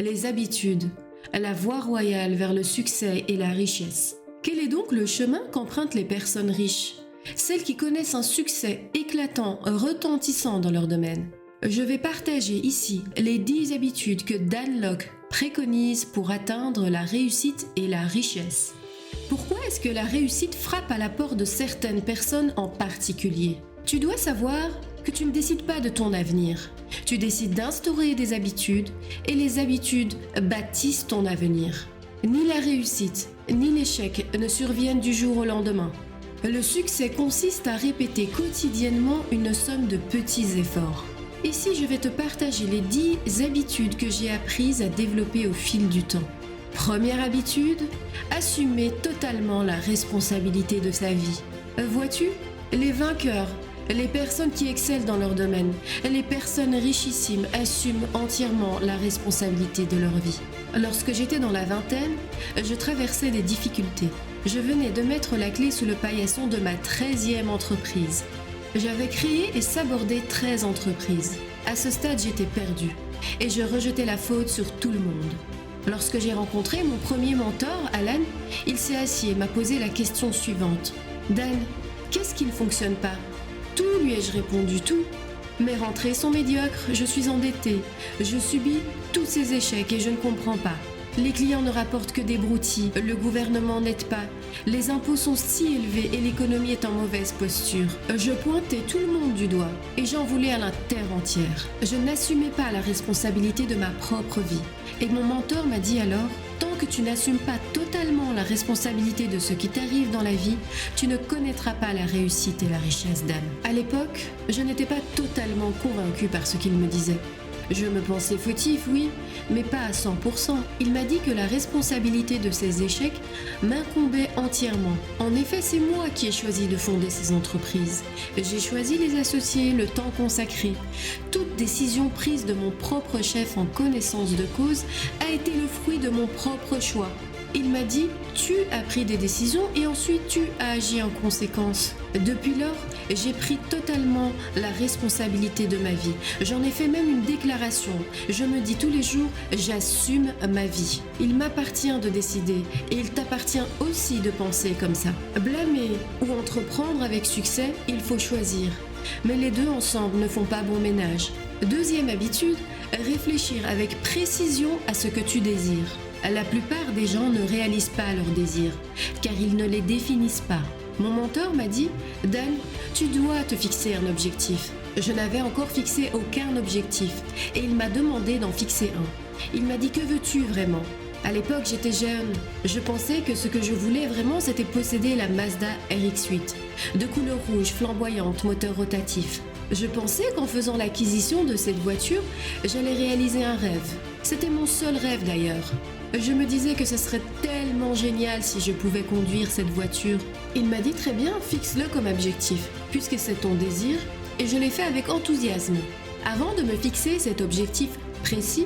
les habitudes, la voie royale vers le succès et la richesse. Quel est donc le chemin qu'empruntent les personnes riches? Celles qui connaissent un succès éclatant, retentissant dans leur domaine. Je vais partager ici les 10 habitudes que Dan Lok préconise pour atteindre la réussite et la richesse. Pourquoi est-ce que la réussite frappe à la porte de certaines personnes en particulier? Tu dois savoir que tu ne décides pas de ton avenir. Tu décides d'instaurer des habitudes et les habitudes bâtissent ton avenir. Ni la réussite, ni l'échec ne surviennent du jour au lendemain. Le succès consiste à répéter quotidiennement une somme de petits efforts. Ici, je vais te partager les 10 habitudes que j'ai apprises à développer au fil du temps. Première habitude, assumer totalement la responsabilité de sa vie. Vois-tu, les vainqueurs, les personnes qui excellent dans leur domaine, les personnes richissimes assument entièrement la responsabilité de leur vie. Lorsque j'étais dans la vingtaine, je traversais des difficultés. Je venais de mettre la clé sous le paillasson de ma 13e entreprise. J'avais créé et sabordé 13 entreprises. À ce stade, j'étais perdue et je rejetais la faute sur tout le monde. Lorsque j'ai rencontré mon premier mentor, Alan, il s'est assis et m'a posé la question suivante. « Dan, qu'est-ce qui ne fonctionne pas ?» Tout, lui ai-je répondu, tout. Mes rentrées sont médiocres, je suis endettée, je subis tous ces échecs et je ne comprends pas. Les clients ne rapportent que des broutilles, le gouvernement n'aide pas, les impôts sont si élevés et l'économie est en mauvaise posture. Je pointais tout le monde du doigt et j'en voulais à la terre entière. Je n'assumais pas la responsabilité de ma propre vie. Et mon mentor m'a dit alors, tant que tu n'assumes pas totalement la responsabilité de ce qui t'arrive dans la vie, tu ne connaîtras pas la réussite et la richesse d'âme. À l'époque, je n'étais pas totalement convaincue par ce qu'il me disait. Je me pensais fautif, oui, mais pas à 100%. Il m'a dit que la responsabilité de ces échecs m'incombait entièrement. En effet, c'est moi qui ai choisi de fonder ces entreprises. J'ai choisi les associés, le temps consacré. Toute décision prise de mon propre chef en connaissance de cause a été le fruit de mon propre choix. Il m'a dit « Tu as pris des décisions et ensuite tu as agi en conséquence ». Depuis lors, j'ai pris totalement la responsabilité de ma vie. J'en ai fait même une déclaration. Je me dis tous les jours « J'assume ma vie ». Il m'appartient de décider et il t'appartient aussi de penser comme ça. Blâmer ou entreprendre avec succès, il faut choisir. Mais les deux ensemble ne font pas bon ménage. Deuxième habitude, réfléchir avec précision à ce que tu désires. La plupart des gens ne réalisent pas leurs désirs, car ils ne les définissent pas. Mon mentor m'a dit « Dan, tu dois te fixer un objectif ». Je n'avais encore fixé aucun objectif, et il m'a demandé d'en fixer un. Il m'a dit « Que veux-tu vraiment ?» À l'époque, j'étais jeune. Je pensais que ce que je voulais vraiment, c'était posséder la Mazda RX-8, de couleur rouge, flamboyante, moteur rotatif. Je pensais qu'en faisant l'acquisition de cette voiture, j'allais réaliser un rêve. C'était mon seul rêve d'ailleurs. Je me disais que ce serait tellement génial si je pouvais conduire cette voiture. Il m'a dit très bien, fixe-le comme objectif, puisque c'est ton désir, et je l'ai fait avec enthousiasme. Avant de me fixer cet objectif précis,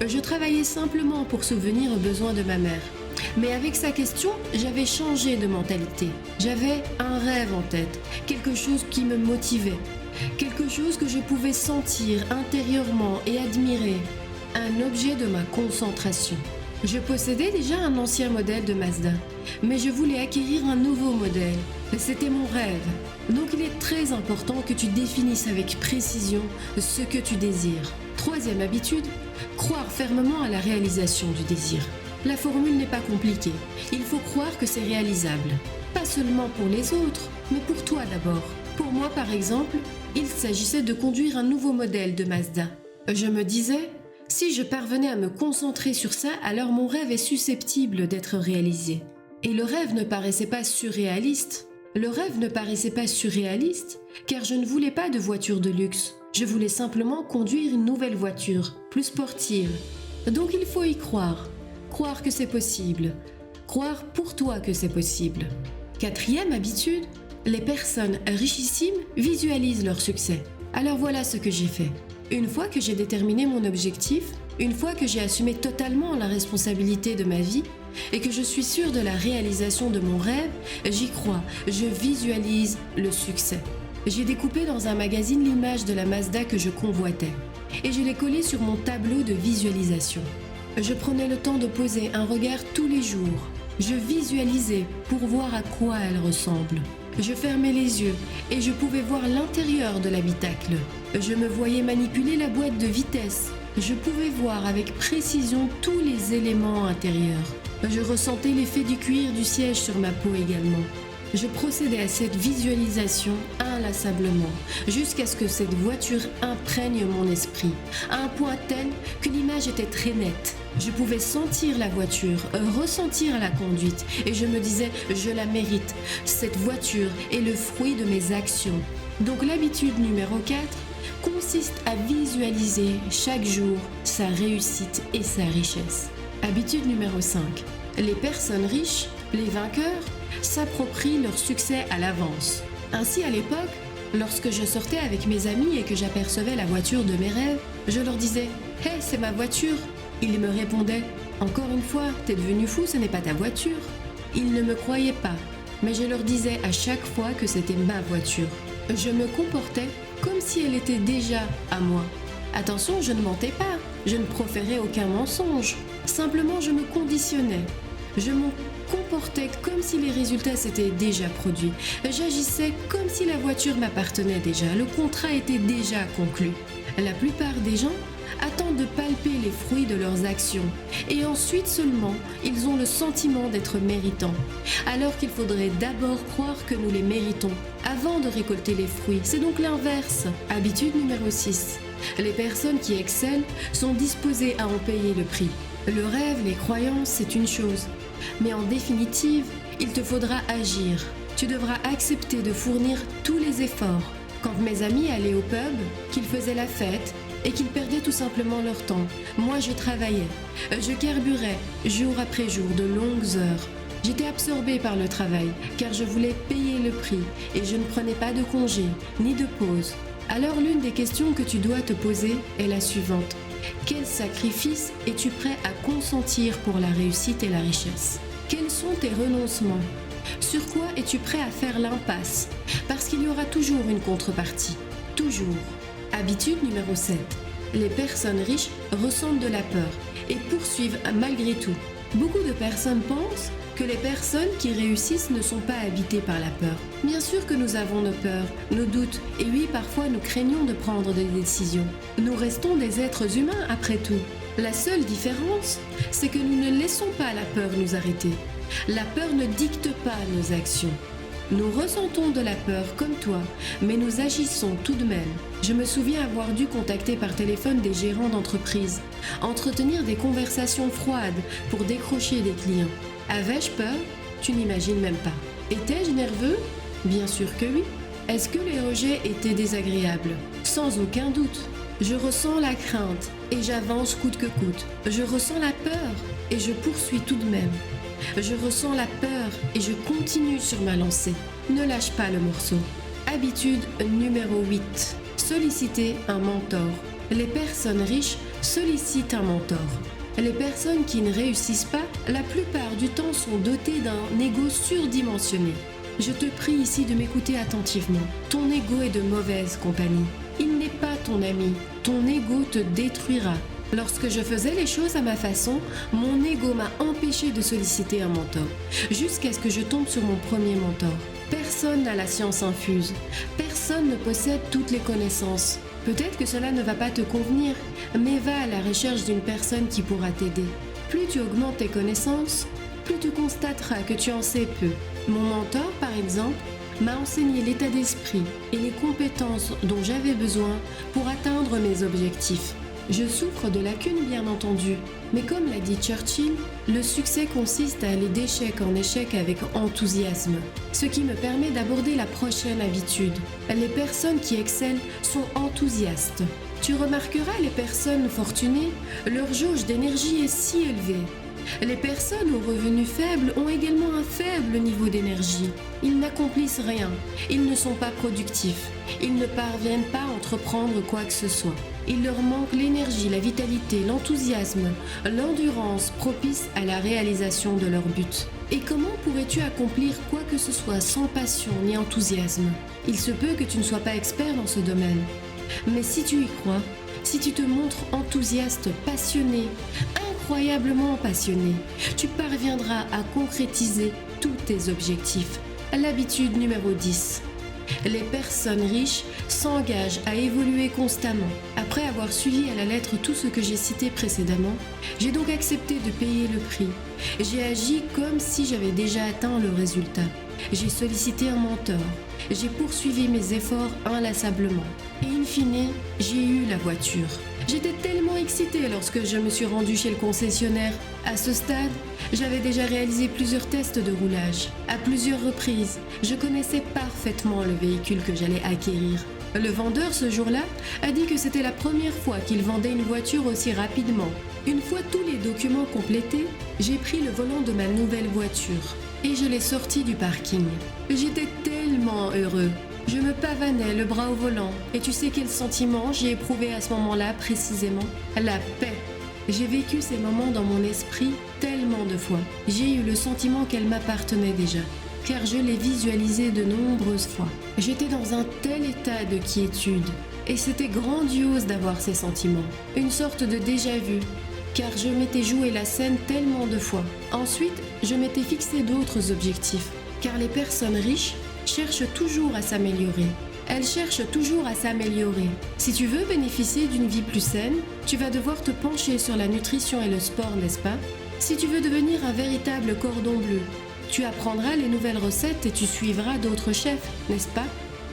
je travaillais simplement pour subvenir aux besoins de ma mère. Mais avec sa question, j'avais changé de mentalité. J'avais un rêve en tête, quelque chose qui me motivait, quelque chose que je pouvais sentir intérieurement et admirer, un objet de ma concentration. Je possédais déjà un ancien modèle de Mazda, mais je voulais acquérir un nouveau modèle. C'était mon rêve. Donc il est très important que tu définisses avec précision ce que tu désires. Troisième habitude, croire fermement à la réalisation du désir. La formule n'est pas compliquée. Il faut croire que c'est réalisable. Pas seulement pour les autres, mais pour toi d'abord. Pour moi, par exemple, il s'agissait de conduire un nouveau modèle de Mazda. Je me disais, si je parvenais à me concentrer sur ça, alors mon rêve est susceptible d'être réalisé. Et le rêve ne paraissait pas surréaliste. Car je ne voulais pas de voiture de luxe. Je voulais simplement conduire une nouvelle voiture, plus sportive. Donc il faut y croire. Croire que c'est possible. Croire pour toi que c'est possible. Quatrième habitude, les personnes richissimes visualisent leur succès. Alors voilà ce que j'ai fait. Une fois que j'ai déterminé mon objectif, une fois que j'ai assumé totalement la responsabilité de ma vie et que je suis sûre de la réalisation de mon rêve, j'y crois, je visualise le succès. J'ai découpé dans un magazine l'image de la Mazda que je convoitais et je l'ai collée sur mon tableau de visualisation. Je prenais le temps de poser un regard tous les jours. Je visualisais pour voir à quoi elle ressemble. Je fermais les yeux et je pouvais voir l'intérieur de l'habitacle. Je me voyais manipuler la boîte de vitesse. Je pouvais voir avec précision tous les éléments intérieurs. Je ressentais l'effet du cuir du siège sur ma peau également. Je procédais à cette visualisation inlassablement, jusqu'à ce que cette voiture imprègne mon esprit, à un point tel que l'image était très nette. Je pouvais sentir la voiture, ressentir la conduite, et je me disais « je la mérite, cette voiture est le fruit de mes actions ». Donc l'habitude numéro 4 consiste à visualiser chaque jour sa réussite et sa richesse. Habitude numéro 5. Les personnes riches, les vainqueurs, s'approprient leur succès à l'avance. Ainsi, à l'époque, lorsque je sortais avec mes amis et que j'apercevais la voiture de mes rêves, je leur disais « Hey, c'est ma voiture !» Ils me répondaient « Encore une fois, t'es devenu fou, ce n'est pas ta voiture !» Ils ne me croyaient pas, mais je leur disais à chaque fois que c'était ma voiture. Je me comportais comme si elle était déjà à moi. Attention, je ne mentais pas, je ne proférais aucun mensonge. Simplement, je me conditionnais. Je me comportais comme si les résultats s'étaient déjà produits. J'agissais comme si la voiture m'appartenait déjà, le contrat était déjà conclu. La plupart des gens attendent de palper les fruits de leurs actions et ensuite seulement ils ont le sentiment d'être méritants, alors qu'il faudrait d'abord croire que nous les méritons avant de récolter les fruits. C'est donc l'inverse. Habitude numéro 6. Les personnes qui excellent sont disposées à en payer le prix. Le rêve, les croyances, c'est une chose. Mais en définitive, il te faudra agir. Tu devras accepter de fournir tous les efforts. Quand mes amis allaient au pub, qu'ils faisaient la fête et qu'ils perdaient tout simplement leur temps, moi je travaillais. Je carburais jour après jour de longues heures. J'étais absorbée par le travail car je voulais payer le prix et je ne prenais pas de congé ni de pause. Alors l'une des questions que tu dois te poser est la suivante. Quel sacrifice es-tu prêt à consentir pour la réussite et la richesse? Quels sont tes renoncements? Sur quoi es-tu prêt à faire l'impasse? Parce qu'il y aura toujours une contrepartie. Toujours. Habitude numéro 7. Les personnes riches ressentent de la peur et poursuivent malgré tout. Beaucoup de personnes pensent que les personnes qui réussissent ne sont pas habitées par la peur. Bien sûr que nous avons nos peurs, nos doutes, et oui, parfois nous craignons de prendre des décisions. Nous restons des êtres humains après tout. La seule différence, c'est que nous ne laissons pas la peur nous arrêter. La peur ne dicte pas nos actions. Nous ressentons de la peur comme toi, mais nous agissons tout de même. Je me souviens avoir dû contacter par téléphone des gérants d'entreprise, entretenir des conversations froides pour décrocher des clients. Avais-je peur? Tu n'imagines même pas. Étais-je nerveux? Bien sûr que oui. Est-ce que les rejets étaient désagréables? Sans aucun doute. Je ressens la crainte et j'avance coûte que coûte. Je ressens la peur et je poursuis tout de même. Je ressens la peur et je continue sur ma lancée. Ne lâche pas le morceau. Habitude numéro 8. Solliciter un mentor. Les personnes riches sollicitent un mentor. Les personnes qui ne réussissent pas, la plupart du temps sont dotées d'un ego surdimensionné. Je te prie ici de m'écouter attentivement. Ton ego est de mauvaise compagnie. Il n'est pas ton ami. Ton ego te détruira. Lorsque je faisais les choses à ma façon, mon ego m'a empêché de solliciter un mentor, jusqu'à ce que je tombe sur mon premier mentor. Personne n'a la science infuse. Personne ne possède toutes les connaissances. Peut-être que cela ne va pas te convenir, mais va à la recherche d'une personne qui pourra t'aider. Plus tu augmentes tes connaissances, plus tu constateras que tu en sais peu. Mon mentor, par exemple, m'a enseigné l'état d'esprit et les compétences dont j'avais besoin pour atteindre mes objectifs. Je souffre de lacunes, bien entendu, mais comme l'a dit Churchill, le succès consiste à aller d'échec en échec avec enthousiasme, ce qui me permet d'aborder la prochaine habitude. Les personnes qui excellent sont enthousiastes. Tu remarqueras les personnes fortunées, leur jauge d'énergie est si élevée. Les personnes aux revenus faibles ont également un faible niveau d'énergie. Ils n'accomplissent rien, ils ne sont pas productifs, ils ne parviennent pas à entreprendre quoi que ce soit. Il leur manque l'énergie, la vitalité, l'enthousiasme, l'endurance propice à la réalisation de leur but. Et comment pourrais-tu accomplir quoi que ce soit sans passion ni enthousiasme? Il se peut que tu ne sois pas expert dans ce domaine. Mais si tu y crois, si tu te montres enthousiaste, passionné, incroyablement passionné, tu parviendras à concrétiser tous tes objectifs. L'habitude numéro 10. Les personnes riches s'engagent à évoluer constamment. Après avoir suivi à la lettre tout ce que j'ai cité précédemment, j'ai donc accepté de payer le prix. J'ai agi comme si j'avais déjà atteint le résultat. J'ai sollicité un mentor. J'ai poursuivi mes efforts inlassablement. Et in fine, j'ai eu la voiture. J'étais tellement excitée lorsque je me suis rendue chez le concessionnaire. À ce stade, j'avais déjà réalisé plusieurs tests de roulage. À plusieurs reprises, je connaissais parfaitement le véhicule que j'allais acquérir. Le vendeur, ce jour-là, a dit que c'était la première fois qu'il vendait une voiture aussi rapidement. Une fois tous les documents complétés, j'ai pris le volant de ma nouvelle voiture et je l'ai sortie du parking. J'étais tellement heureux. Je me pavanais le bras au volant. Et tu sais quel sentiment j'ai éprouvé à ce moment-là précisément? La paix. J'ai vécu ces moments dans mon esprit tellement de fois. J'ai eu le sentiment qu'elle m'appartenait déjà, car je l'ai visualisée de nombreuses fois. J'étais dans un tel état de quiétude. Et c'était grandiose d'avoir ces sentiments. Une sorte de déjà-vu, car je m'étais joué la scène tellement de fois. Ensuite, je m'étais fixé d'autres objectifs, car les personnes riches cherchent toujours à s'améliorer. Elles cherchent toujours à s'améliorer. Si tu veux bénéficier d'une vie plus saine, tu vas devoir te pencher sur la nutrition et le sport, n'est-ce pas? Si tu veux devenir un véritable cordon bleu, tu apprendras les nouvelles recettes et tu suivras d'autres chefs, n'est-ce pas?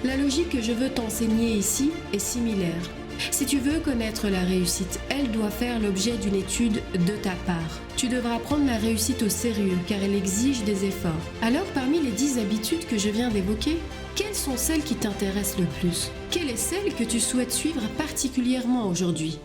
La logique que je veux t'enseigner ici est similaire. Si tu veux connaître la réussite, elle doit faire l'objet d'une étude de ta part. Tu devras prendre la réussite au sérieux car elle exige des efforts. Alors parmi les 10 habitudes que je viens d'évoquer, quelles sont celles qui t'intéressent le plus? Quelle est celle que tu souhaites suivre particulièrement aujourd'hui?